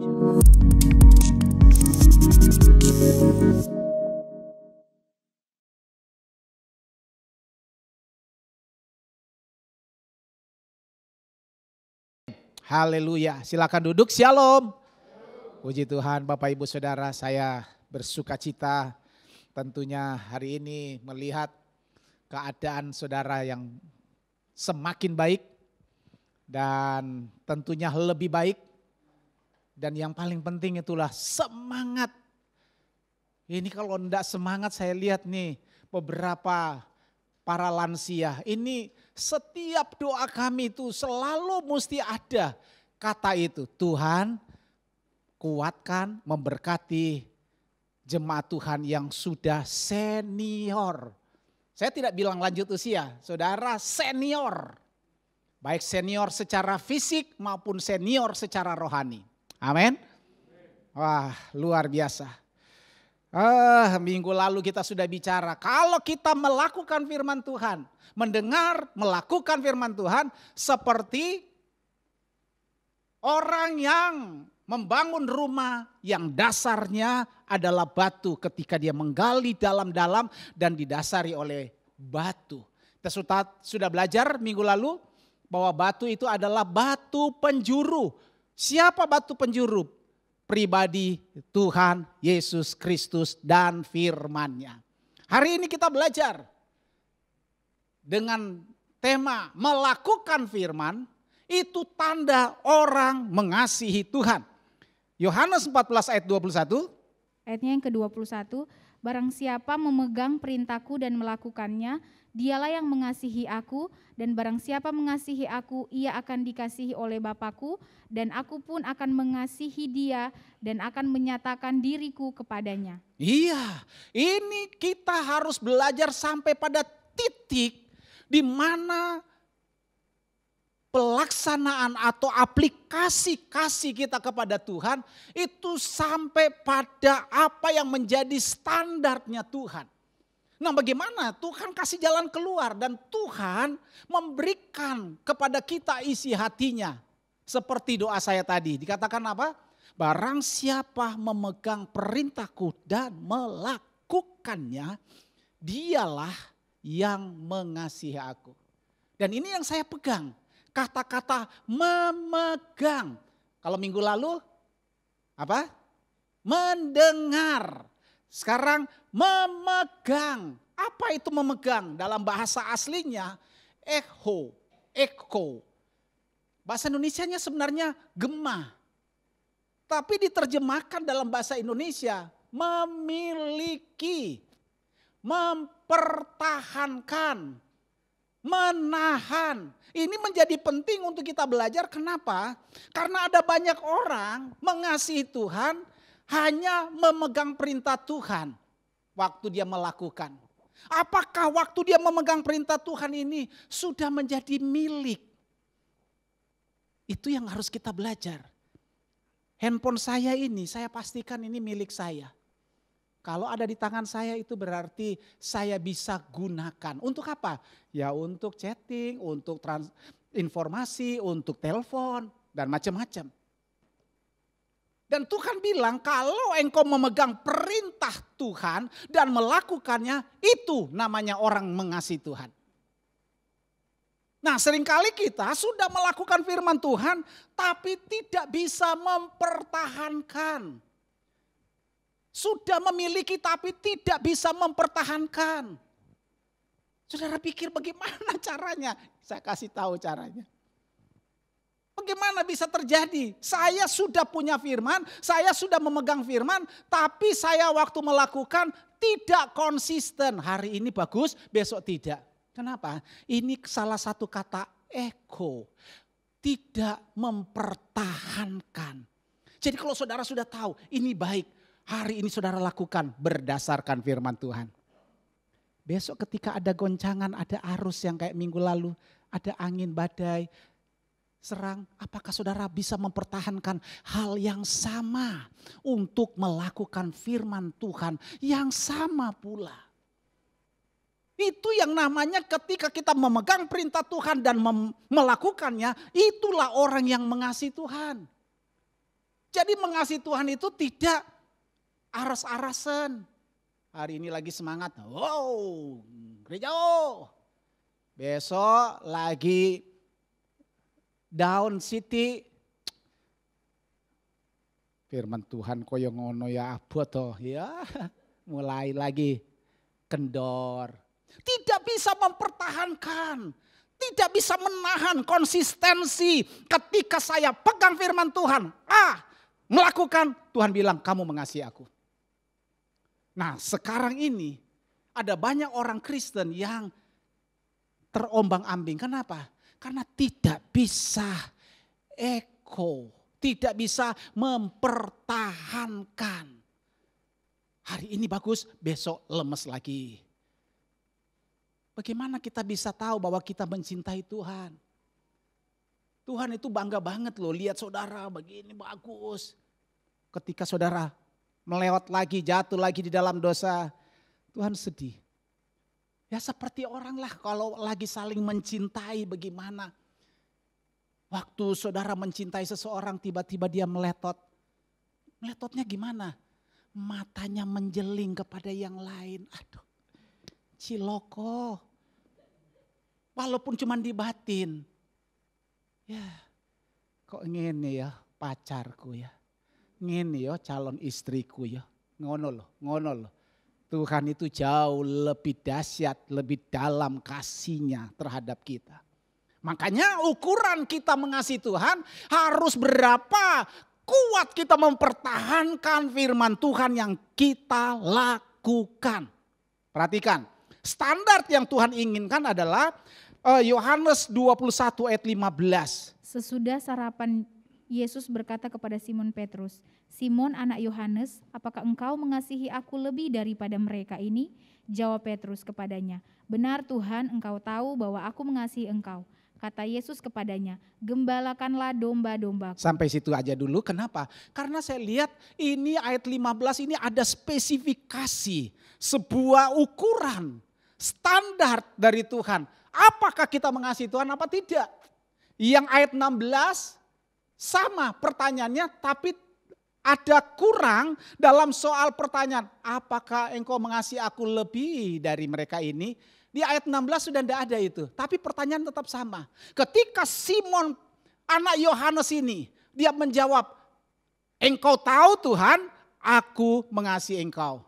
Haleluya, silakan duduk, shalom. Puji Tuhan Bapak Ibu Saudara, saya bersuka cita tentunya hari ini melihat keadaan saudara yang semakin baik dan tentunya lebih baik. Dan yang paling penting itulah semangat. Ini kalau enggak semangat saya lihat nih beberapa para lansia ini setiap doa kami itu selalu mesti ada kata itu. Tuhan kuatkan, memberkati jemaat Tuhan yang sudah senior. Saya tidak bilang lanjut usia, saudara senior. Baik senior secara fisik maupun senior secara rohani. Amin. Wah, luar biasa. Minggu lalu kita sudah bicara, kalau kita melakukan firman Tuhan, mendengar, melakukan firman Tuhan seperti orang yang membangun rumah yang dasarnya adalah batu ketika dia menggali dalam-dalam dan didasari oleh batu. Kita sudah belajar minggu lalu bahwa batu itu adalah batu penjuru. Siapa batu penjuru? Pribadi Tuhan Yesus Kristus dan firman-Nya. Hari ini kita belajar dengan tema melakukan firman itu tanda orang mengasihi Tuhan. Yohanes 14 ayat 21. Ayatnya yang ke-21, barang siapa memegang perintahku dan melakukannya, dialah yang mengasihi aku, dan barang siapa mengasihi aku, ia akan dikasihi oleh Bapa-Ku, dan aku pun akan mengasihi dia dan akan menyatakan diriku kepadanya. Iya, ini kita harus belajar sampai pada titik di mana pelaksanaan atau aplikasi kasih kita kepada Tuhan itu sampai pada apa yang menjadi standarnya Tuhan. Nah, bagaimana Tuhan kasih jalan keluar dan Tuhan memberikan kepada kita isi hatinya. Seperti doa saya tadi, dikatakan apa? Barang siapa memegang perintahku dan melakukannya, dialah yang mengasihi aku. Dan ini yang saya pegang. Kata-kata memegang. Kalau minggu lalu apa? Mendengar. Sekarang memegang. Apa itu memegang? Dalam bahasa aslinya echo. Bahasa Indonesianya sebenarnya gema. Tapi diterjemahkan dalam bahasa Indonesia memiliki, mempertahankan, menahan. Ini menjadi penting untuk kita belajar. Kenapa? Karena ada banyak orang mengasihi Tuhan hanya memegang perintah Tuhan waktu dia melakukan. Apakah waktu dia memegang perintah Tuhan ini sudah menjadi milik? Itu yang harus kita belajar. Handphone saya ini, saya pastikan ini milik saya. Kalau ada di tangan saya itu berarti saya bisa gunakan. Untuk apa? Ya untuk chatting, untuk informasi, untuk telepon, dan macam-macam. Dan Tuhan bilang kalau engkau memegang perintah Tuhan dan melakukannya, itu namanya orang mengasihi Tuhan. Nah, seringkali kita sudah melakukan firman Tuhan tapi tidak bisa mempertahankan. Sudah memiliki tapi tidak bisa mempertahankan. Saudara pikir bagaimana caranya? Saya kasih tahu caranya. Bagaimana bisa terjadi? Saya sudah punya firman, saya sudah memegang firman, tapi saya waktu melakukan tidak konsisten. Hari ini bagus, besok tidak. Kenapa? Ini salah satu kata echo. Tidak mempertahankan. Jadi kalau saudara sudah tahu ini baik, hari ini saudara lakukan berdasarkan firman Tuhan. Besok ketika ada goncangan, ada arus yang kayak minggu lalu, ada angin badai, serang, apakah saudara bisa mempertahankan hal yang sama untuk melakukan firman Tuhan yang sama pula? Itu yang namanya ketika kita memegang perintah Tuhan dan melakukannya, itulah orang yang mengasihi Tuhan. Jadi mengasihi Tuhan itu tidak aras-arasan. Hari ini lagi semangat, wow, gereja. Besok lagi down city. Firman Tuhan koyo ngono ya abot toh ya. Mulai lagi kendor. Tidak bisa mempertahankan. Tidak bisa menahan konsistensi ketika saya pegang firman Tuhan. Melakukan, Tuhan bilang kamu mengasihi aku. Nah sekarang ini ada banyak orang Kristen yang terombang-ambing. Kenapa? Karena tidak bisa tidak bisa mempertahankan. Hari ini bagus, besok lemes lagi. Bagaimana kita bisa tahu bahwa kita mencintai Tuhan? Tuhan itu bangga banget loh, lihat saudara begini bagus. Ketika saudara melewat lagi, jatuh lagi di dalam dosa, Tuhan sedih. Ya seperti orang lah kalau lagi saling mencintai bagaimana. Waktu saudara mencintai seseorang tiba-tiba dia meletot. Meletotnya gimana? Matanya menjeling kepada yang lain. Aduh, ciloko. Walaupun cuma di batin. Ya, kok ngene ya pacarku ya. Ngene ya calon istriku ya. Ngono loh. Tuhan itu jauh lebih dahsyat, lebih dalam kasihnya terhadap kita. Makanya ukuran kita mengasihi Tuhan harus berapa kuat kita mempertahankan firman Tuhan yang kita lakukan. Perhatikan, standar yang Tuhan inginkan adalah Yohanes 21 ayat 15. Sesudah sarapan, Yesus berkata kepada Simon Petrus, "Simon anak Yohanes, apakah engkau mengasihi aku lebih daripada mereka ini?" Jawab Petrus kepadanya, "Benar Tuhan, engkau tahu bahwa aku mengasihi engkau." Kata Yesus kepadanya, "Gembalakanlah domba-dombaku." Sampai situ aja dulu, kenapa? Karena saya lihat ini ayat 15 ini ada spesifikasi, sebuah ukuran, standar dari Tuhan. Apakah kita mengasihi Tuhan apa tidak? Yang ayat 16 sama pertanyaannya tapi ada kurang dalam soal pertanyaan. Apakah engkau mengasihi aku lebih dari mereka ini? Di ayat 16 sudah tidak ada itu. Tapi pertanyaan tetap sama. Ketika Simon anak Yohanes ini dia menjawab, "Engkau tahu Tuhan, aku mengasihi engkau."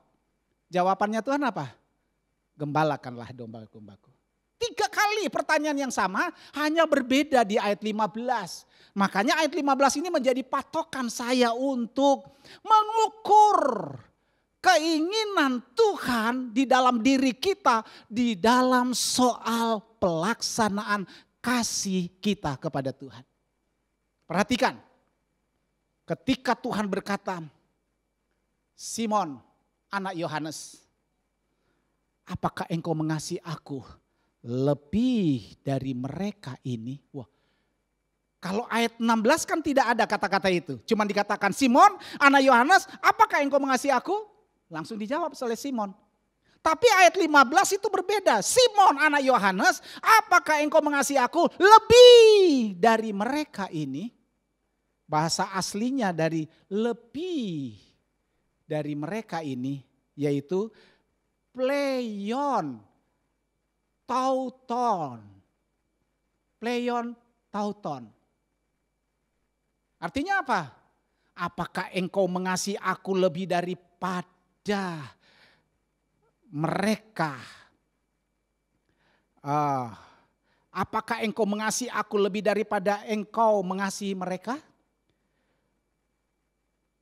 Jawabannya Tuhan apa? "Gembalakanlah domba-dombaku." 3 kali pertanyaan yang sama, hanya berbeda di ayat 15. Makanya ayat 15 ini menjadi patokan saya untuk mengukur keinginan Tuhan di dalam diri kita, di dalam soal pelaksanaan kasih kita kepada Tuhan. Perhatikan, ketika Tuhan berkata, "Simon, anak Yohanes, apakah engkau mengasihi aku lebih dari mereka ini?" Wah, kalau ayat 16 kan tidak ada kata-kata itu. Cuma dikatakan, "Simon, anak Yohanes, apakah engkau mengasihi aku?" Langsung dijawab oleh Simon. Tapi ayat 15 itu berbeda. "Simon anak Yohanes, apakah engkau mengasihi aku lebih dari mereka ini?" Bahasa aslinya dari lebih dari mereka ini yaitu pleion tauton. Pleion tauton. Artinya apa? Apakah engkau mengasihi aku lebih daripada mereka? Apakah engkau mengasihi aku lebih daripada engkau mengasihi mereka?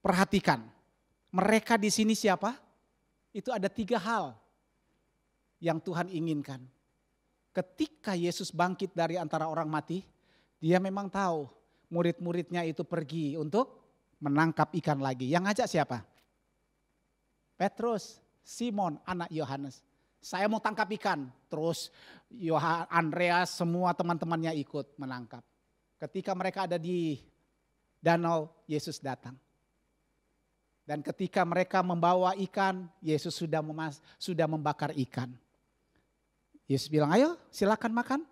Perhatikan, mereka di sini siapa? Itu ada 3 hal yang Tuhan inginkan. Ketika Yesus bangkit dari antara orang mati, dia memang tahu murid-muridnya itu pergi untuk menangkap ikan lagi. Yang ngajak siapa? Petrus, Simon, anak Yohanes. Saya mau tangkap ikan. Terus Andreas, semua teman-temannya ikut menangkap. Ketika mereka ada di danau, Yesus datang. Dan ketika mereka membawa ikan, Yesus sudah membakar ikan. Yesus bilang, "Ayo silakan makan."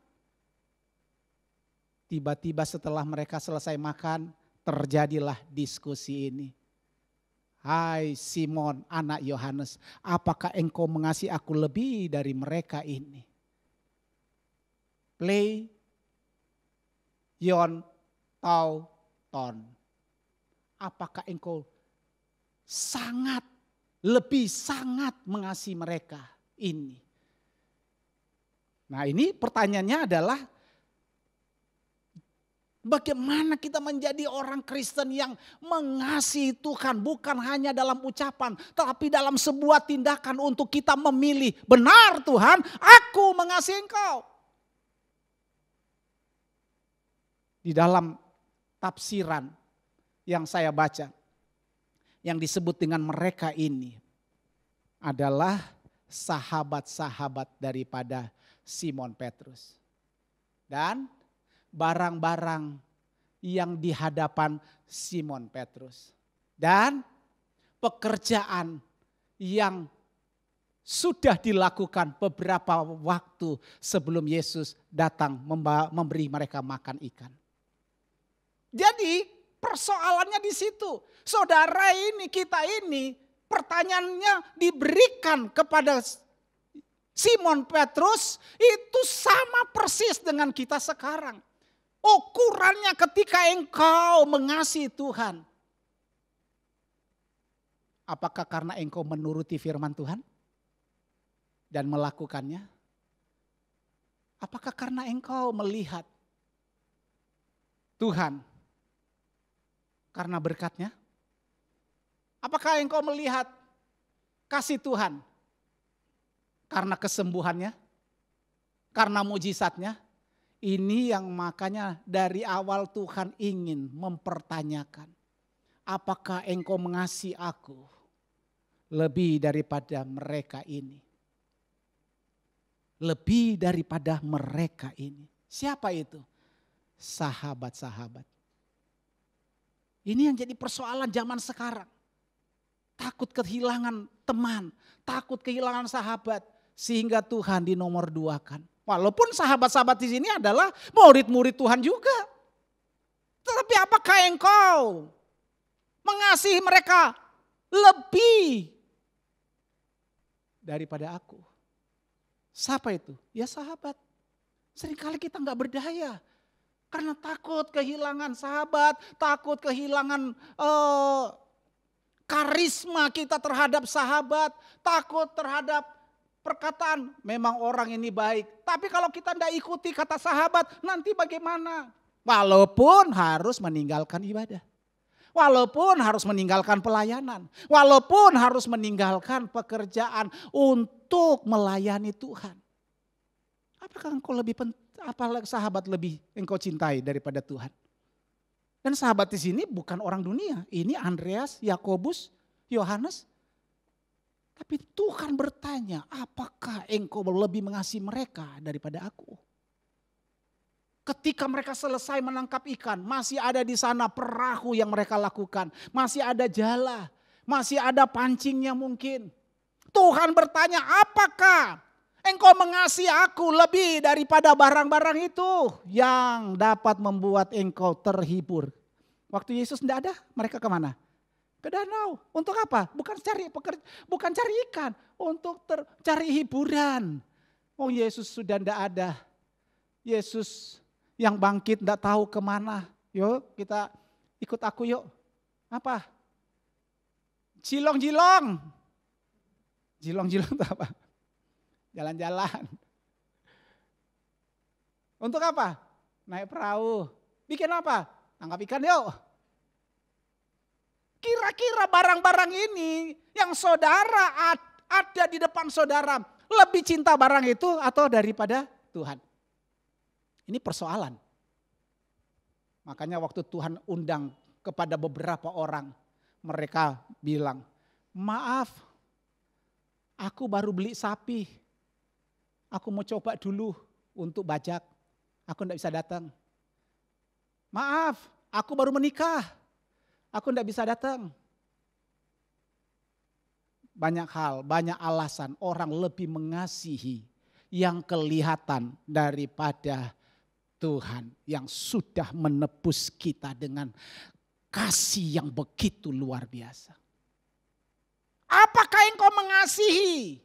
Tiba-tiba setelah mereka selesai makan, terjadilah diskusi ini. Hai Simon anak Yohanes, apakah engkau mengasihi aku lebih dari mereka ini? Play, yon, tau, ton. Apakah engkau lebih sangat mengasihi mereka ini? Nah ini pertanyaannya adalah, bagaimana kita menjadi orang Kristen yang mengasihi Tuhan bukan hanya dalam ucapan, tapi dalam sebuah tindakan untuk kita memilih, benar Tuhan, aku mengasihi Engkau. Di dalam tafsiran yang saya baca, yang disebut dengan mereka ini adalah sahabat-sahabat daripada Simon Petrus. Dan barang-barang yang di hadapan Simon Petrus. Dan pekerjaan yang sudah dilakukan beberapa waktu sebelum Yesus datang memberi mereka makan ikan. Jadi persoalannya di situ. Saudara ini, kita ini, pertanyaannya diberikan kepada Simon Petrus itu sama persis dengan kita sekarang. Ukurannya ketika engkau mengasihi Tuhan. Apakah karena engkau menuruti firman Tuhan dan melakukannya? Apakah karena engkau melihat Tuhan karena berkatnya? Apakah engkau melihat kasih Tuhan karena kesembuhannya? Karena mujizatnya? Ini yang makanya dari awal Tuhan ingin mempertanyakan. Apakah engkau mengasihi aku lebih daripada mereka ini? Lebih daripada mereka ini. Siapa itu? Sahabat-sahabat. Ini yang jadi persoalan zaman sekarang. Takut kehilangan teman, takut kehilangan sahabat. Sehingga Tuhan dinomor duakan. Walaupun sahabat-sahabat di sini adalah murid-murid Tuhan juga. Tetapi apakah engkau mengasihi mereka lebih daripada aku? Siapa itu? Ya sahabat. Seringkali kita nggak berdaya. Karena takut kehilangan sahabat, takut kehilangan karisma kita terhadap sahabat, takut terhadap perkataan memang orang ini baik. Tapi kalau kita tidak ikuti kata sahabat, nanti bagaimana? Walaupun harus meninggalkan ibadah. Walaupun harus meninggalkan pelayanan. Walaupun harus meninggalkan pekerjaan untuk melayani Tuhan. Apakah engkau lebih sahabat lebih engkau cintai daripada Tuhan? Dan sahabat di sini bukan orang dunia. Ini Andreas, Yakobus, Yohanes. Tapi Tuhan bertanya, apakah engkau lebih mengasihi mereka daripada aku? Ketika mereka selesai menangkap ikan, masih ada di sana perahu yang mereka lakukan. Masih ada jala, masih ada pancingnya mungkin. Tuhan bertanya, apakah engkau mengasihi aku lebih daripada barang-barang itu yang dapat membuat engkau terhibur? Waktu Yesus tidak ada, mereka kemana? Ke danau. Untuk apa? Bukan cari ikan, untuk cari hiburan. Oh Yesus sudah tidak ada. Yesus yang bangkit tidak tahu kemana. Yuk kita ikut aku yuk. Apa? Jilong-jilong. Jilong-jilong itu apa? Jalan-jalan. Untuk apa? Naik perahu. Bikin apa? Tangkap ikan yuk. Kira-kira barang-barang ini yang saudara ada di depan saudara, lebih cinta barang itu atau daripada Tuhan? Ini persoalan. Makanya waktu Tuhan undang kepada beberapa orang, mereka bilang, maaf, aku baru beli sapi, aku mau coba dulu untuk bajak, aku tidak bisa datang. Maaf, aku baru menikah. Aku tidak bisa datang. Banyak hal, banyak alasan orang lebih mengasihi yang kelihatan daripada Tuhan yang sudah menebus kita dengan kasih yang begitu luar biasa. Apakah engkau mengasihi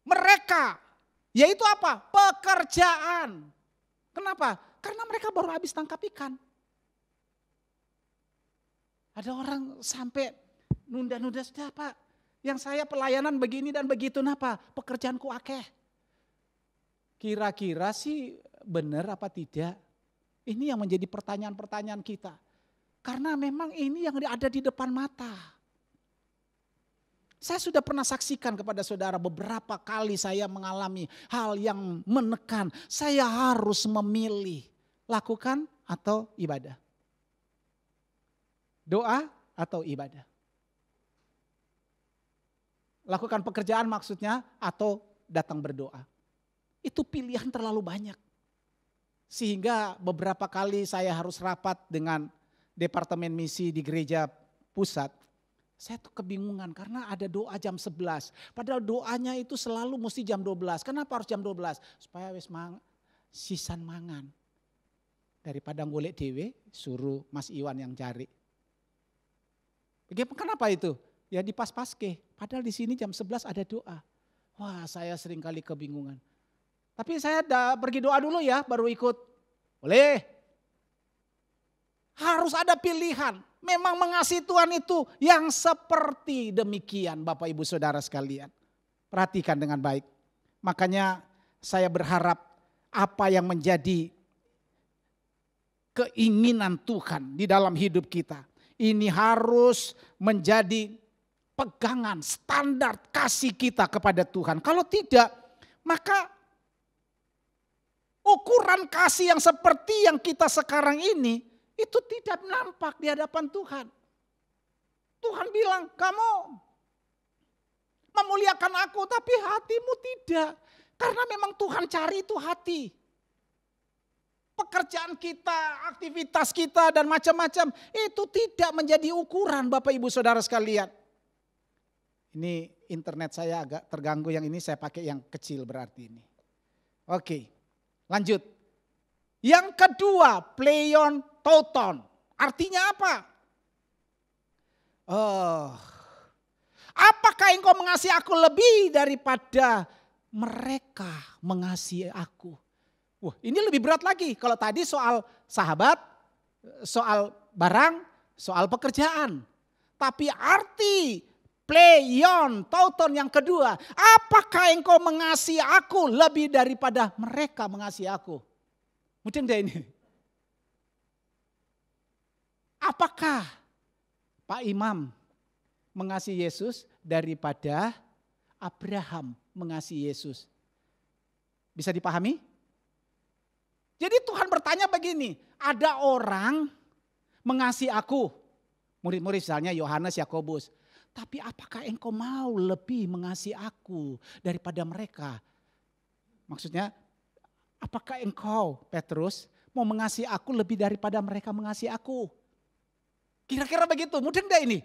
mereka? Yaitu apa? Pekerjaan. Kenapa? Karena mereka baru habis tangkap ikan. Ada orang sampai nunda-nunda, sudah Pak, yang saya pelayanan begini dan begitu, napa? Pekerjaanku akeh. Kira-kira sih benar apa tidak? Ini yang menjadi pertanyaan-pertanyaan kita. Karena memang ini yang ada di depan mata. Saya sudah pernah saksikan kepada saudara beberapa kali saya mengalami hal yang menekan. Saya harus memilih lakukan atau ibadah. Doa atau ibadah. Lakukan pekerjaan maksudnya atau datang berdoa. Itu pilihan terlalu banyak. Sehingga beberapa kali saya harus rapat dengan departemen misi di gereja pusat. Saya tuh kebingungan karena ada doa jam 11. Padahal doanya itu selalu mesti jam 12. Kenapa harus jam 12? Supaya wis sisan mangan. Daripada golek dewe, suruh Mas Iwan yang cari. Kenapa itu? Ya di pas-paske. Padahal di sini jam 11 ada doa. Wah, saya sering kali kebingungan. Tapi saya pergi doa dulu ya, baru ikut. Boleh. Harus ada pilihan. Memang mengasihi Tuhan itu yang seperti demikian Bapak Ibu Saudara sekalian. Perhatikan dengan baik. Makanya saya berharap apa yang menjadi keinginan Tuhan di dalam hidup kita. Ini harus menjadi pegangan standar kasih kita kepada Tuhan. Kalau tidak, maka ukuran kasih yang seperti yang kita sekarang ini itu tidak nampak di hadapan Tuhan. Tuhan bilang, kamu memuliakan aku tapi hatimu tidak. Karena memang Tuhan cari itu hati. Pekerjaan kita, aktivitas kita dan macam-macam itu tidak menjadi ukuran Bapak Ibu Saudara sekalian. Ini internet saya agak terganggu, yang ini saya pakai yang kecil berarti ini. Oke, lanjut. Yang kedua, pleion tauton. Artinya apa? Apakah engkau mengasihi aku lebih daripada mereka mengasihi aku? Wah, ini lebih berat lagi. Kalau tadi soal sahabat, soal barang, soal pekerjaan. Tapi arti pleion tauton yang kedua, apakah engkau mengasihi aku lebih daripada mereka mengasihi aku? Mungkin enggak ini? Apakah Pak Imam mengasihi Yesus daripada Abraham mengasihi Yesus? Bisa dipahami? Jadi Tuhan bertanya begini, ada orang mengasihi aku, murid-murid misalnya Yohanes, Yakobus. Tapi apakah engkau mau lebih mengasihi aku daripada mereka? Maksudnya, apakah engkau, Petrus, mau mengasihi aku lebih daripada mereka mengasihi aku? Kira-kira begitu, mudah enggak ini?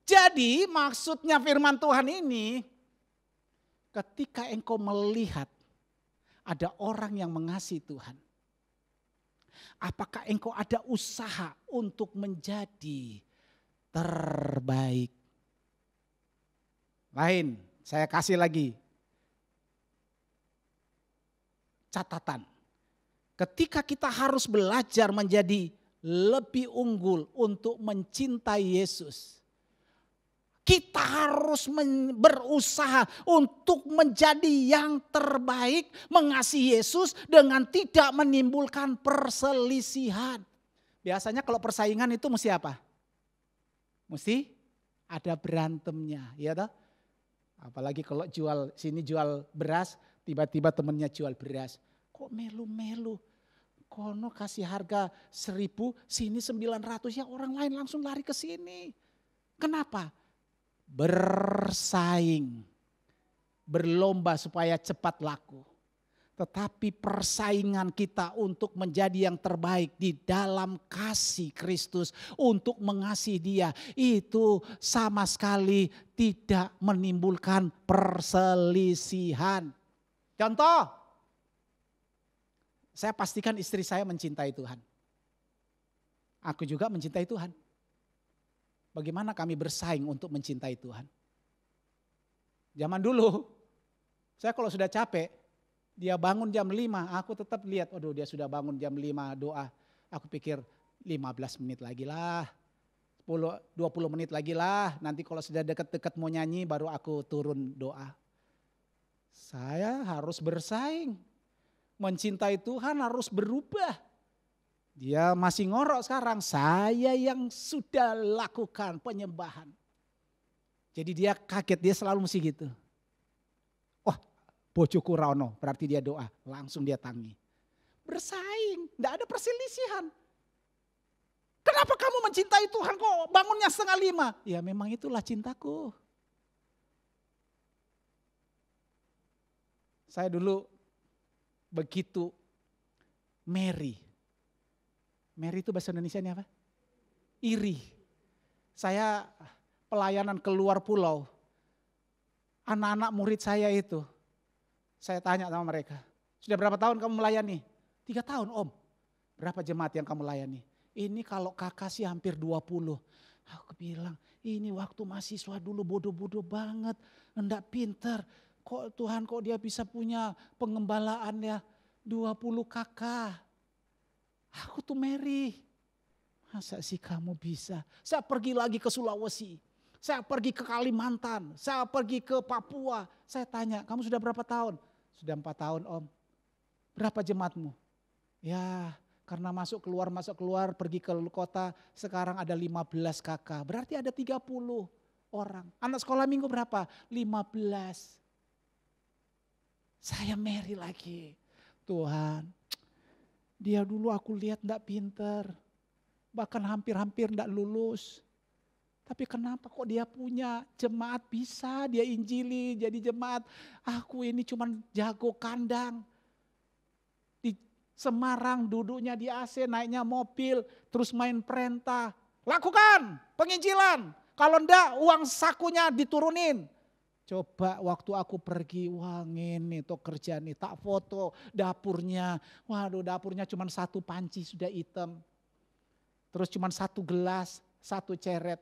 Jadi maksudnya firman Tuhan ini, ketika engkau melihat ada orang yang mengasihi Tuhan, apakah engkau ada usaha untuk menjadi terbaik? Lain, saya kasih lagi catatan. Ketika kita harus belajar menjadi lebih unggul untuk mencintai Yesus, kita harus berusaha untuk menjadi yang terbaik, mengasihi Yesus dengan tidak menimbulkan perselisihan. Biasanya kalau persaingan itu mesti apa? Mesti ada berantemnya, ya toh? Apalagi kalau jual beras, tiba-tiba temennya jual beras. Kok melu-melu? Kono kasih harga 1.000, sini 900, ya orang lain langsung lari ke sini. Kenapa? Bersaing, berlomba supaya cepat laku. Tetapi persaingan kita untuk menjadi yang terbaik di dalam kasih Kristus, untuk mengasihi Dia, itu sama sekali tidak menimbulkan perselisihan. Contoh, saya pastikan istri saya mencintai Tuhan. Aku juga mencintai Tuhan. Bagaimana kami bersaing untuk mencintai Tuhan? Zaman dulu, saya kalau sudah capek, dia bangun jam 5, aku tetap lihat, aduh dia sudah bangun jam 5 doa. Aku pikir 15 menit lagi lah, 10-20 menit lagi lah, nanti kalau sudah dekat-dekat mau nyanyi baru aku turun doa. Saya harus bersaing, mencintai Tuhan harus berubah. Dia masih ngorok sekarang, saya yang sudah lakukan penyembahan. Jadi dia kaget, dia selalu mesti gitu. Oh, bojoku rano, berarti dia doa, langsung dia tangi. Bersaing, tidak ada perselisihan. Kenapa kamu mencintai Tuhan kok bangunnya 4:30? Ya memang itulah cintaku. Saya dulu begitu Mary itu bahasa Indonesianya apa? Iri. Saya pelayanan keluar pulau. Anak-anak murid saya itu, saya tanya sama mereka, sudah berapa tahun kamu melayani? 3 tahun om. Berapa jemaat yang kamu layani? Ini kalau kakak sih hampir 20. Aku bilang, ini waktu mahasiswa dulu bodoh-bodoh banget, enggak pinter. Kok Tuhan kok dia bisa punya pengembalaan ya 20 kakak. Aku tuh Mary, masa sih kamu bisa? Saya pergi lagi ke Sulawesi, saya pergi ke Kalimantan, saya pergi ke Papua. Saya tanya, kamu sudah berapa tahun? Sudah 4 tahun om. Berapa jemaatmu? Ya karena masuk keluar, pergi ke kota, sekarang ada 15 kakak. Berarti ada 30 orang. Anak sekolah minggu berapa? 15. Saya Mary lagi. Tuhan, dia dulu aku lihat enggak pinter. Bahkan hampir-hampir enggak lulus. Tapi kenapa kok dia punya jemaat bisa dia injili jadi jemaat. Aku ini cuman jago kandang. Di Semarang duduknya di AC, naiknya mobil, terus main perintah. Lakukan penginjilan. Kalau enggak uang sakunya diturunin. Coba waktu aku pergi, wah ini tuh kerjaan nih, tak foto dapurnya. Waduh dapurnya cuma 1 panci sudah hitam. Terus cuma 1 gelas, 1 ceret.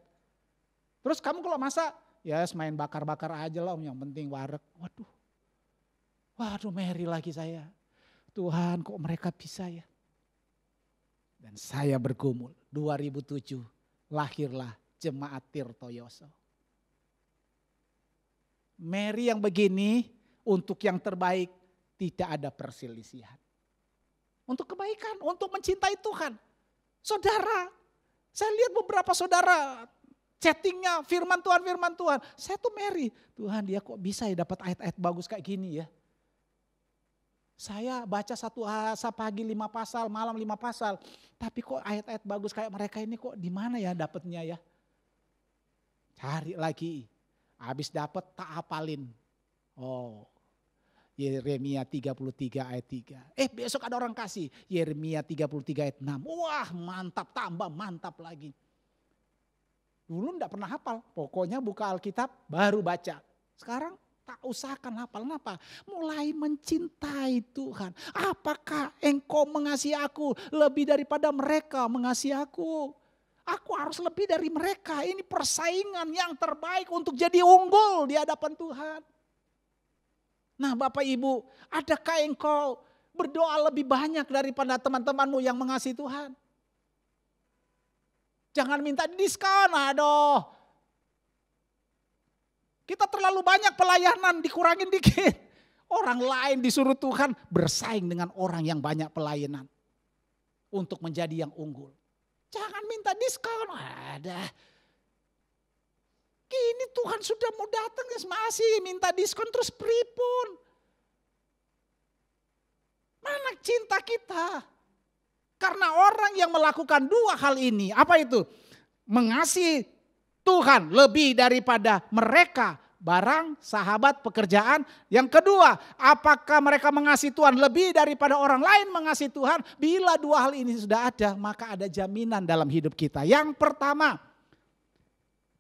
Terus kamu kalau masak, ya main bakar-bakar aja lah, yang penting wareg. Waduh Mary lagi saya. Tuhan kok mereka bisa ya. Dan saya bergumul, 2007 lahirlah Jemaat Tirtoyoso. Mary yang begini untuk yang terbaik tidak ada perselisihan. Untuk kebaikan, untuk mencintai Tuhan. Saudara, saya lihat beberapa saudara chattingnya firman Tuhan. Saya tuh Mary, Tuhan dia kok bisa ya dapat ayat-ayat bagus kayak gini ya. Saya baca pagi 5 pasal, malam 5 pasal. Tapi kok ayat-ayat bagus kayak mereka ini kok di mana ya dapatnya ya. Cari lagi. Habis dapat tak hafalin. Oh, Yeremia 33 ayat 3. Besok ada orang kasih Yeremia 33 ayat 6. Wah mantap, tambah mantap lagi. Dulu enggak pernah hafal, pokoknya buka Alkitab baru baca. Sekarang tak usahakan hafal, kenapa? Mulai mencintai Tuhan. Apakah engkau mengasihi aku lebih daripada mereka mengasihi aku? Aku harus lebih dari mereka. Ini persaingan yang terbaik untuk jadi unggul di hadapan Tuhan. Nah Bapak Ibu, adakah engkau berdoa lebih banyak daripada teman-temanmu yang mengasihi Tuhan? Jangan minta diskon, aduh. Kita terlalu banyak pelayanan, dikurangin dikit. Orang lain disuruh Tuhan bersaing dengan orang yang banyak pelayanan. Untuk menjadi yang unggul. Jangan minta diskon, ada. Kini Tuhan sudah mau datang, masih minta diskon terus pripun. Mana cinta kita? Karena orang yang melakukan 2 hal ini, apa itu? Mengasihi Tuhan lebih daripada mereka, barang, sahabat, pekerjaan. Yang kedua, apakah mereka mengasihi Tuhan lebih daripada orang lain mengasihi Tuhan? Bila 2 hal ini sudah ada, maka ada jaminan dalam hidup kita. Yang pertama,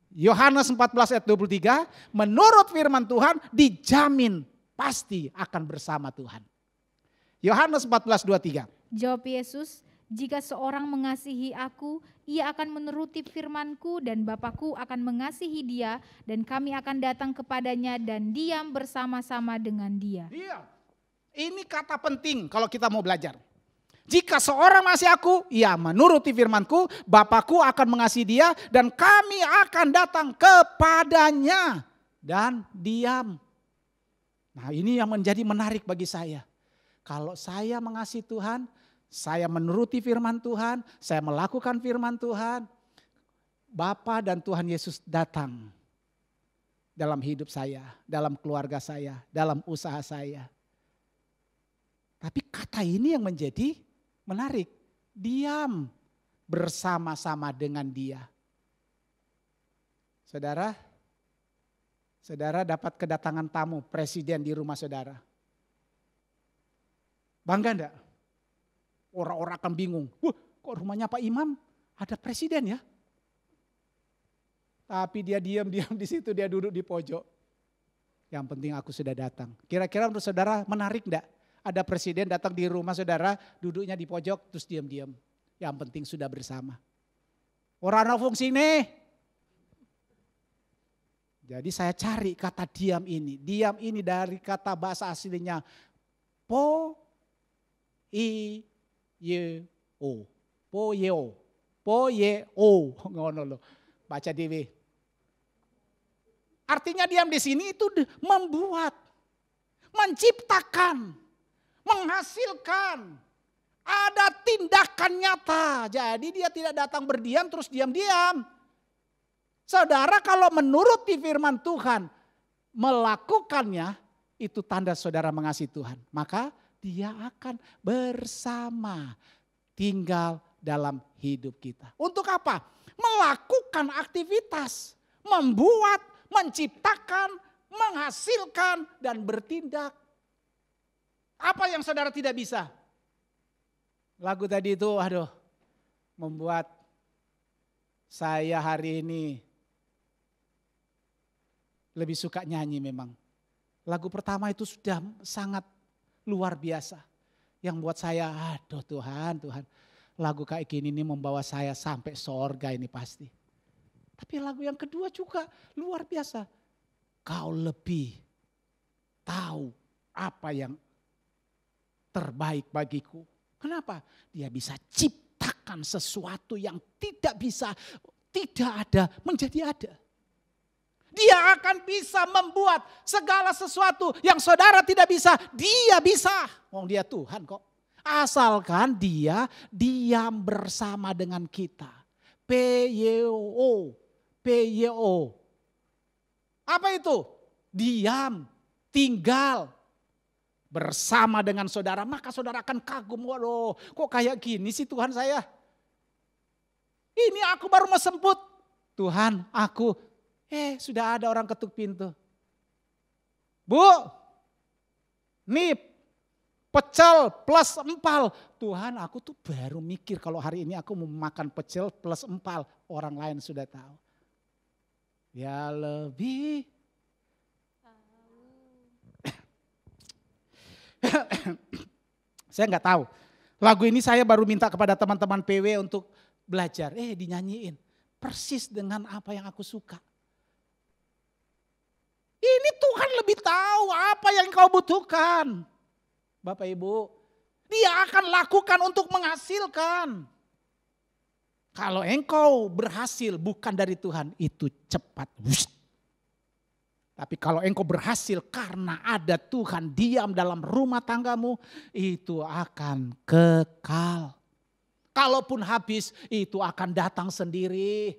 Yohanes 14 ayat 23, menurut firman Tuhan dijamin pasti akan bersama Tuhan. Yohanes 14:23. Jawab Yesus, Jika seorang mengasihi aku, ia akan menuruti firman-Ku dan Bapa-Ku akan mengasihi dia dan kami akan datang kepadanya dan diam bersama-sama dengan dia. Iya. Ini kata penting kalau kita mau belajar. Jika seorang mengasihi aku, ia menuruti firman-Ku, Bapa-Ku akan mengasihi dia dan kami akan datang kepadanya dan diam. Nah, ini yang menjadi menarik bagi saya. Kalau saya mengasihi Tuhan, saya menuruti firman Tuhan, saya melakukan firman Tuhan, Bapa dan Tuhan Yesus datang dalam hidup saya, dalam keluarga saya, dalam usaha saya. Tapi kata ini yang menjadi menarik, diam bersama-sama dengan dia. Saudara, saudara dapat kedatangan tamu presiden di rumah saudara. Bangga enggak? Orang-orang akan bingung, kok rumahnya Pak Imam ada presiden ya? Tapi dia diam-diam di situ, dia duduk di pojok. Yang penting aku sudah datang. Kira-kira menurut saudara menarik enggak? Ada presiden datang di rumah saudara, duduknya di pojok terus diam-diam. Yang penting sudah bersama. Orang fungsi nih. Jadi saya cari kata diam ini. Diam ini dari kata bahasa aslinya po i ye-o. Po-ye-o. Po-ye-o. Ngono loh. Baca dewe. Artinya diam di sini itu membuat, menciptakan, menghasilkan. Ada tindakan nyata. Jadi dia tidak datang berdiam terus diam-diam. Saudara kalau menuruti firman Tuhan, melakukannya, itu tanda saudara mengasihi Tuhan. Maka dia akan bersama tinggal dalam hidup kita. Untuk apa? Melakukan aktivitas, membuat, menciptakan, menghasilkan, dan bertindak. Apa yang saudara tidak bisa? Lagu tadi itu, aduh, membuat saya hari ini lebih suka nyanyi memang. Lagu pertama itu sudah sangat luar biasa. Yang buat saya, aduh Tuhan, lagu kayak gini ini membawa saya sampai sorga ini pasti. Tapi lagu yang kedua juga luar biasa. Kau lebih tahu apa yang terbaik bagiku. Kenapa? Dia bisa ciptakan sesuatu yang tidak bisa, tidak ada, menjadi ada. Dia akan bisa membuat segala sesuatu yang saudara tidak bisa, dia bisa. Oh, dia Tuhan kok. Asalkan dia diam bersama dengan kita. P-Y-O. P-Y-O. Apa itu? Diam, tinggal bersama dengan saudara. Maka saudara akan kagum, waduh kok kayak gini sih Tuhan saya. Ini aku baru mau semput. Tuhan aku. Sudah ada orang ketuk pintu. Bu, nih pecel plus empal. Tuhan aku tuh baru mikir kalau hari ini aku mau makan pecel plus empal. Orang lain sudah tahu. Ya lebih. Saya nggak tahu. Lagu ini saya baru minta kepada teman-teman PW untuk belajar. Dinyanyiin. Persis dengan apa yang aku suka. Ini Tuhan lebih tahu apa yang kau butuhkan. Bapak Ibu, dia akan lakukan untuk menghasilkan. Kalau engkau berhasil bukan dari Tuhan, itu cepat. Tapi kalau engkau berhasil karena ada Tuhan diam dalam rumah tanggamu, itu akan kekal. Kalaupun habis, itu akan datang sendiri.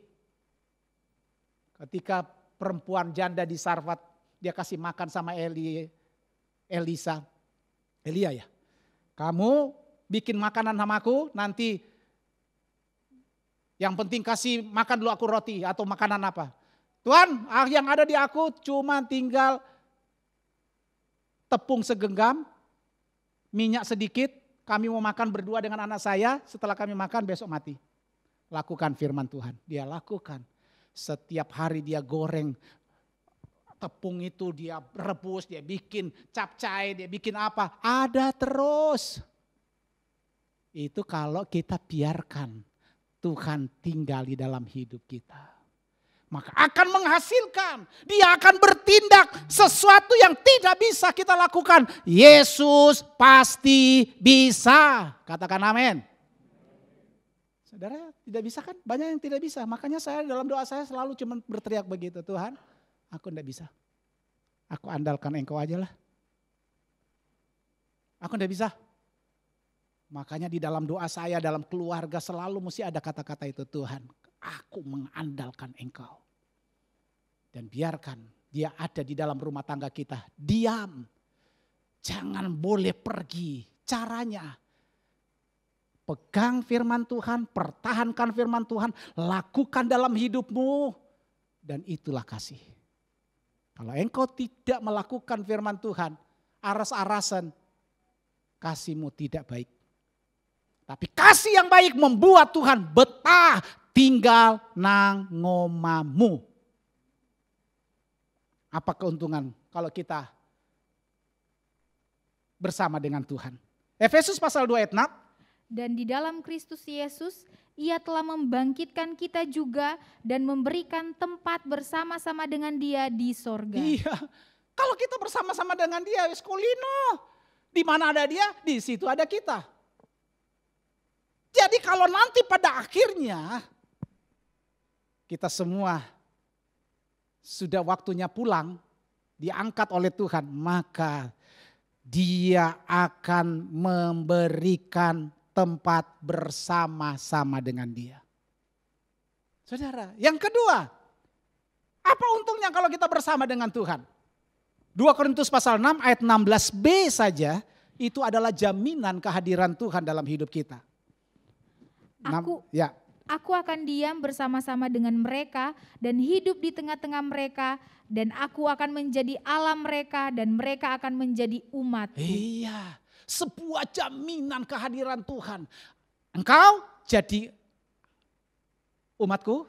Ketika perempuan janda di Sarfat, dia kasih makan sama Elia ya. Kamu bikin makanan sama aku, nanti yang penting kasih makan dulu aku roti atau makanan apa. Tuhan, yang ada di aku cuma tinggal tepung segenggam, minyak sedikit, kami mau makan berdua dengan anak saya, setelah kami makan besok mati. Lakukan firman Tuhan, dia lakukan. Setiap hari dia goreng tepung itu, dia rebus, dia bikin capcay, dia bikin apa, ada terus. Itu kalau kita biarkan Tuhan tinggal di dalam hidup kita. Maka akan menghasilkan. Dia akan bertindak sesuatu yang tidak bisa kita lakukan. Yesus pasti bisa. Katakan amin. Saudara tidak bisa kan? Banyak yang tidak bisa. Makanya saya dalam doa saya selalu cuma berteriak begitu. Tuhan, aku tidak bisa. Aku andalkan Engkau aja lah. Aku tidak bisa. Makanya di dalam doa saya, dalam keluarga selalu mesti ada kata-kata itu. Tuhan, aku mengandalkan Engkau. Dan biarkan dia ada di dalam rumah tangga kita. Diam. Jangan boleh pergi. Caranya, pegang firman Tuhan, pertahankan firman Tuhan, lakukan dalam hidupmu. Dan itulah kasih. Kalau engkau tidak melakukan firman Tuhan, aras-arasan, kasihmu tidak baik. Tapi kasih yang baik membuat Tuhan betah tinggal nang ngomamu. Apa keuntungan kalau kita bersama dengan Tuhan? Efesus pasal 2 ayat 6. Dan di dalam Kristus Yesus, Ia telah membangkitkan kita juga dan memberikan tempat bersama-sama dengan Dia di sorga. Iya, kalau kita bersama-sama dengan Dia, eskolino. Di mana ada Dia, di situ ada kita. Jadi kalau nanti pada akhirnya kita semua sudah waktunya pulang, diangkat oleh Tuhan, maka Dia akan memberikan tempat bersama-sama dengan Dia. Saudara, yang kedua, apa untungnya kalau kita bersama dengan Tuhan? 2 Korintus pasal 6 ayat 16b saja itu adalah jaminan kehadiran Tuhan dalam hidup kita. Aku akan diam bersama-sama dengan mereka dan hidup di tengah-tengah mereka, dan aku akan menjadi Allah mereka dan mereka akan menjadi umat. Iya, sebuah jaminan kehadiran Tuhan. Engkau jadi umatku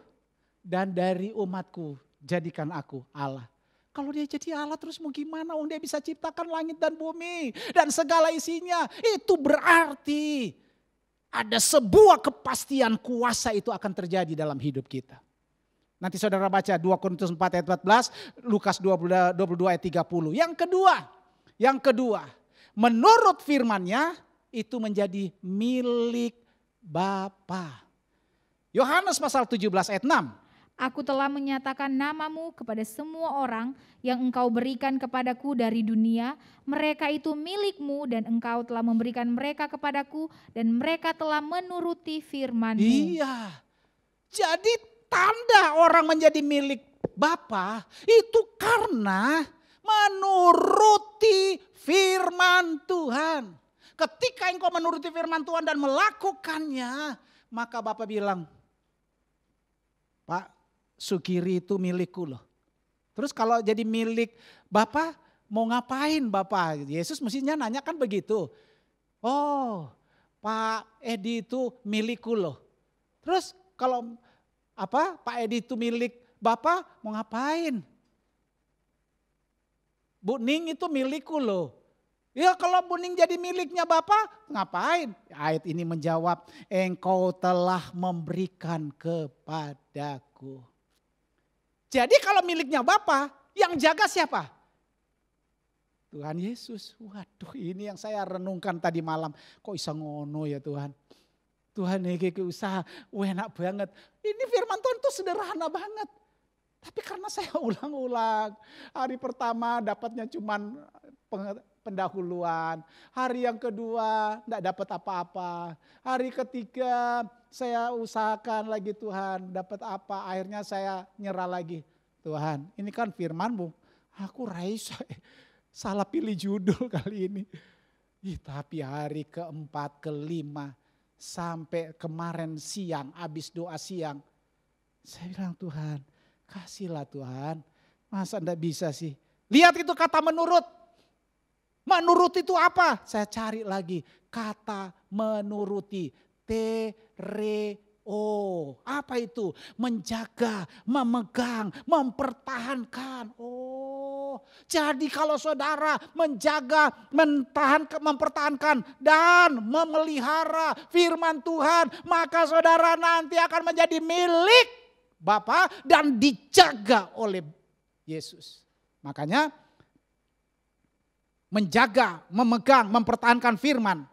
dan dari umatku jadikan aku Allah. Kalau dia jadi Allah terus mau gimana? Dia bisa ciptakan langit dan bumi dan segala isinya. Itu berarti ada sebuah kepastian kuasa itu akan terjadi dalam hidup kita. Nanti saudara baca 2 Korintus 4 ayat 14, Lukas 22 ayat 30. Yang kedua, menurut firman-Nya itu menjadi milik Bapa. Yohanes pasal 17 ayat 6. Aku telah menyatakan namamu kepada semua orang yang engkau berikan kepadaku dari dunia. Mereka itu milikmu dan engkau telah memberikan mereka kepadaku dan mereka telah menuruti firman-Mu. Iya, jadi tanda orang menjadi milik Bapa itu karena menuruti firman Tuhan. Ketika engkau menuruti firman Tuhan dan melakukannya, maka Bapa bilang, Pak, Sukiri itu milikku loh. Terus kalau jadi milik Bapak mau ngapain Bapak? Yesus mestinya nanya kan begitu. Oh, Pak Edi itu milikku loh. Terus kalau Pak Edi itu milik Bapak mau ngapain? Bu Ning itu milikku loh. Ya kalau Bu Ning jadi miliknya Bapak ngapain? Ayat ini menjawab, engkau telah memberikan kepadaku. Jadi kalau miliknya Bapa, yang jaga siapa? Tuhan Yesus. Waduh, ini yang saya renungkan tadi malam. Kok bisa ngono ya Tuhan? Tuhan ini usaha, enak banget. Ini firman Tuhan tuh sederhana banget. Tapi karena saya ulang-ulang, hari pertama dapatnya cuman pendahuluan. Hari yang kedua enggak dapat apa-apa. Hari ketiga saya usahakan lagi Tuhan dapat apa. Akhirnya saya nyerah lagi. Tuhan ini kan firman-Mu. Aku raisa salah pilih judul kali ini. Tapi hari keempat, kelima sampai kemarin siang habis doa siang. Saya bilang Tuhan kasihlah Tuhan. Masa enggak bisa sih. Lihat itu kata menurut. Menurut itu apa? Saya cari lagi kata menuruti. Tereo. Apa itu? Menjaga, memegang, mempertahankan. Oh, Jadi kalau saudara menjaga, mempertahankan dan memelihara firman Tuhan, maka saudara nanti akan menjadi milik Bapa dan dijaga oleh Yesus. Makanya menjaga, memegang, mempertahankan firman,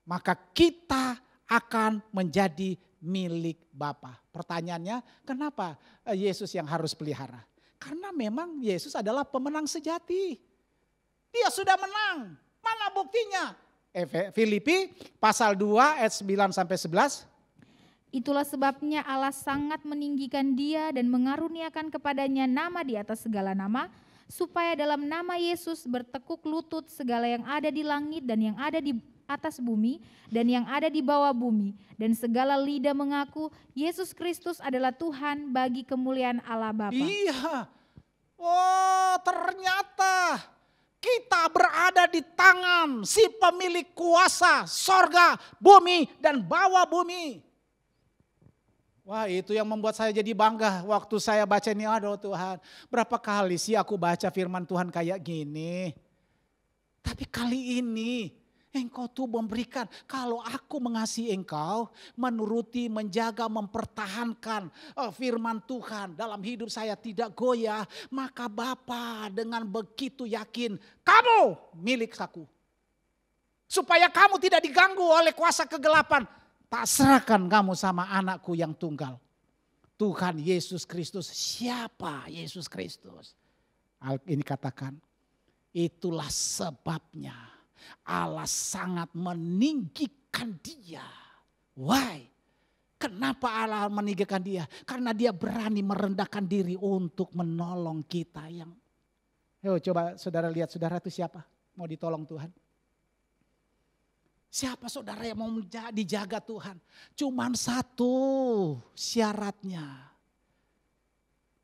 maka kita akan menjadi milik Bapa. Pertanyaannya, kenapa Yesus yang harus pelihara? Karena memang Yesus adalah pemenang sejati. Dia sudah menang. Mana buktinya? Filipi pasal 2 ayat 9 sampai 11. Itulah sebabnya Allah sangat meninggikan dia dan mengaruniakan kepadanya nama di atas segala nama, supaya dalam nama Yesus bertekuk lutut segala yang ada di langit dan yang ada di atas bumi dan yang ada di bawah bumi, dan segala lidah mengaku Yesus Kristus adalah Tuhan bagi kemuliaan Allah Bapa. Iya. Oh, ternyata kita berada di tangan si pemilik kuasa sorga, bumi dan bawah bumi. Wah, itu yang membuat saya jadi bangga waktu saya baca ini. Aduh Tuhan, berapa kali sih aku baca firman Tuhan kayak gini. Tapi kali ini Engkau tuh memberikan, kalau aku mengasihi Engkau, menuruti, menjaga, mempertahankan firman Tuhan dalam hidup saya tidak goyah, maka Bapa dengan begitu yakin, kamu milik aku. Supaya kamu tidak diganggu oleh kuasa kegelapan, tak serahkan kamu sama anakku yang tunggal. Tuhan Yesus Kristus. Siapa Yesus Kristus? Ini katakan, itulah sebabnya Allah sangat meninggikan dia. Why? Kenapa Allah meninggikan dia? Karena dia berani merendahkan diri untuk menolong kita yang... Yuk coba saudara lihat, saudara itu siapa? Mau ditolong Tuhan? Siapa saudara yang mau dijaga Tuhan? Cuman satu syaratnya.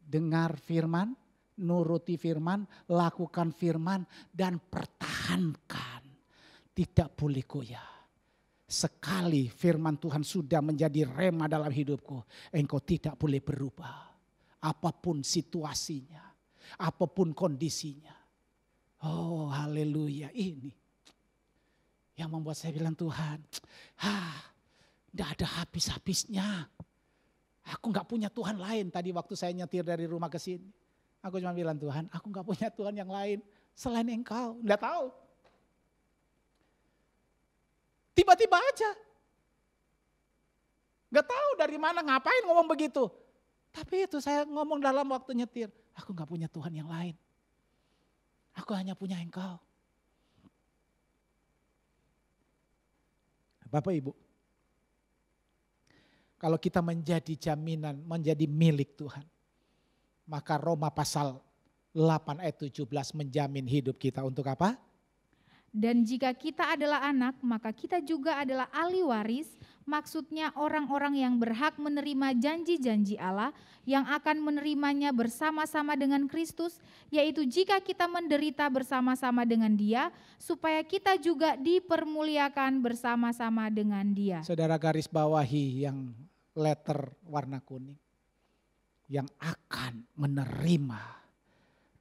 Dengar firman, nuruti firman, lakukan firman, dan pertahankan. Tidak boleh goyah. Sekali firman Tuhan sudah menjadi rema dalam hidupku, engkau tidak boleh berubah. Apapun situasinya, apapun kondisinya. Oh haleluya, ini yang membuat saya bilang Tuhan, tidak ada habis-habisnya. Aku gak punya Tuhan lain. Tadi waktu saya nyetir dari rumah ke sini, aku cuma bilang Tuhan, aku gak punya Tuhan yang lain selain Engkau. Tidak tahu. Tiba-tiba aja. Gak tahu dari mana, ngapain ngomong begitu. Tapi itu saya ngomong dalam waktu nyetir, aku gak punya Tuhan yang lain. Aku hanya punya Engkau. Bapak Ibu, kalau kita menjadi jaminan, menjadi milik Tuhan, maka Roma pasal 8 ayat 17 menjamin hidup kita untuk apa? Dan jika kita adalah anak, maka kita juga adalah ahli waris, maksudnya orang-orang yang berhak menerima janji-janji Allah yang akan menerimanya bersama-sama dengan Kristus, yaitu jika kita menderita bersama-sama dengan Dia, supaya kita juga dipermuliakan bersama-sama dengan Dia. Saudara garis bawahi yang letter warna kuning, yang akan menerima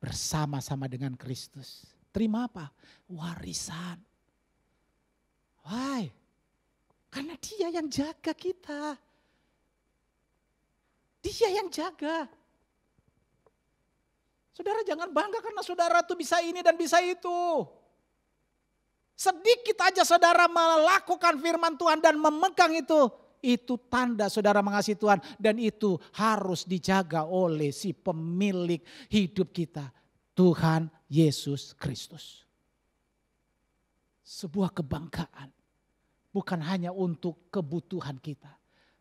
bersama-sama dengan Kristus. Terima apa? Warisan. Why? Karena Dia yang jaga kita. Dia yang jaga. Saudara jangan bangga karena saudara tuh bisa ini dan bisa itu. Sedikit aja saudara melakukan firman Tuhan dan memegang itu tanda saudara mengasihi Tuhan. Dan itu harus dijaga oleh si pemilik hidup kita, Tuhan Yesus Kristus. Sebuah kebanggaan. Bukan hanya untuk kebutuhan kita.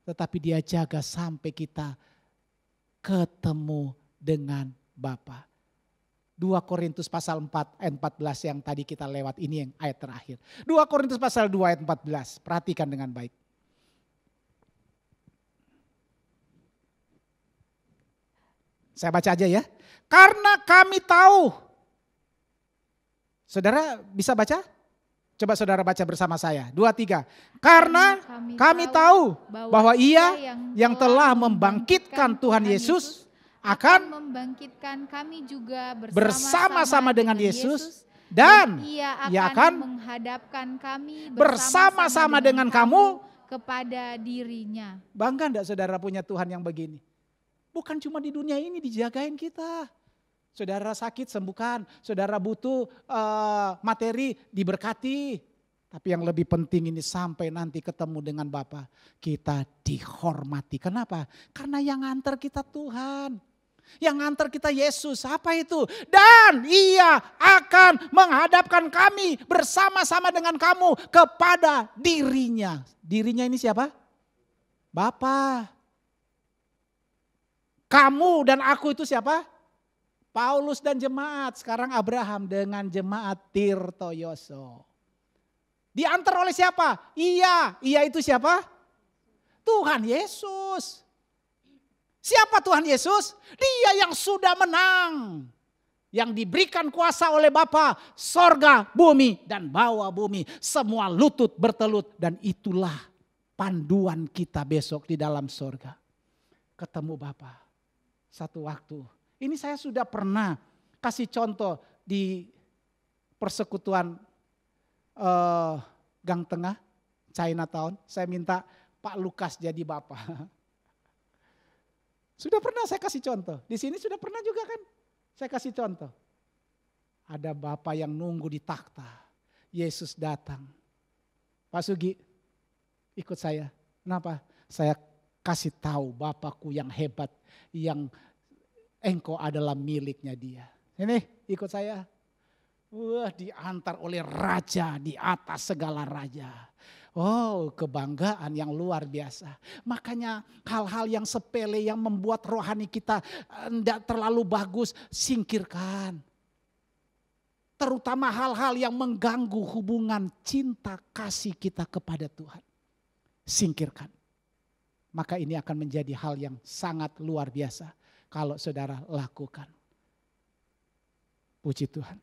Tetapi Dia jaga sampai kita ketemu dengan Bapa. 2 Korintus pasal 4 ayat 14 yang tadi kita lewat, ini yang ayat terakhir. 2 Korintus pasal 2 ayat 14, perhatikan dengan baik. Saya baca aja ya. Karena kami tahu. Saudara bisa baca? Coba saudara baca bersama saya. 2, 3. Karena kami tahu bahwa Ia yang telah membangkitkan Tuhan Yesus akan membangkitkan kami juga bersama-sama dengan Yesus dan ia Ia akan akan menghadapkan kami bersama-sama dengan kamu kepada dirinya. Bangga enggak saudara punya Tuhan yang begini? Bukan cuma di dunia ini dijagain kita. Saudara sakit sembuhkan, saudara butuh materi diberkati. Tapi yang lebih penting ini sampai nanti ketemu dengan Bapa, kita dihormati. Kenapa? Karena yang nganter kita Tuhan. Yang nganter kita Yesus, apa itu? Dan Ia akan menghadapkan kami bersama-sama dengan kamu kepada dirinya. Dirinya ini siapa? Bapa. Kamu dan aku itu siapa? Paulus dan jemaat. Sekarang Abraham dengan jemaat Tirtoyoso. Diantar oleh siapa? Ia itu siapa? Tuhan Yesus. Siapa Tuhan Yesus? Dia yang sudah menang. Yang diberikan kuasa oleh Bapa, sorga, bumi, dan bawah bumi. Semua lutut bertelut dan itulah panduan kita besok di dalam sorga. Ketemu Bapa. Satu waktu. Ini saya sudah pernah kasih contoh di persekutuan Gang Tengah, Chinatown. Saya minta Pak Lukas jadi Bapak. Sudah pernah saya kasih contoh. Di sini sudah pernah juga kan? Saya kasih contoh. Ada Bapak yang nunggu di takhta. Yesus datang. Pak Sugi, ikut saya. Kenapa? Saya kasih tahu Bapakku yang hebat, yang engkau adalah miliknya Dia. Ini ikut saya. Wah, diantar oleh raja di atas segala raja. Oh, kebanggaan yang luar biasa. Makanya hal-hal yang sepele yang membuat rohani kita tidak terlalu bagus, singkirkan. Terutama hal-hal yang mengganggu hubungan cinta kasih kita kepada Tuhan. Singkirkan. Maka ini akan menjadi hal yang sangat luar biasa kalau saudara lakukan. Puji Tuhan.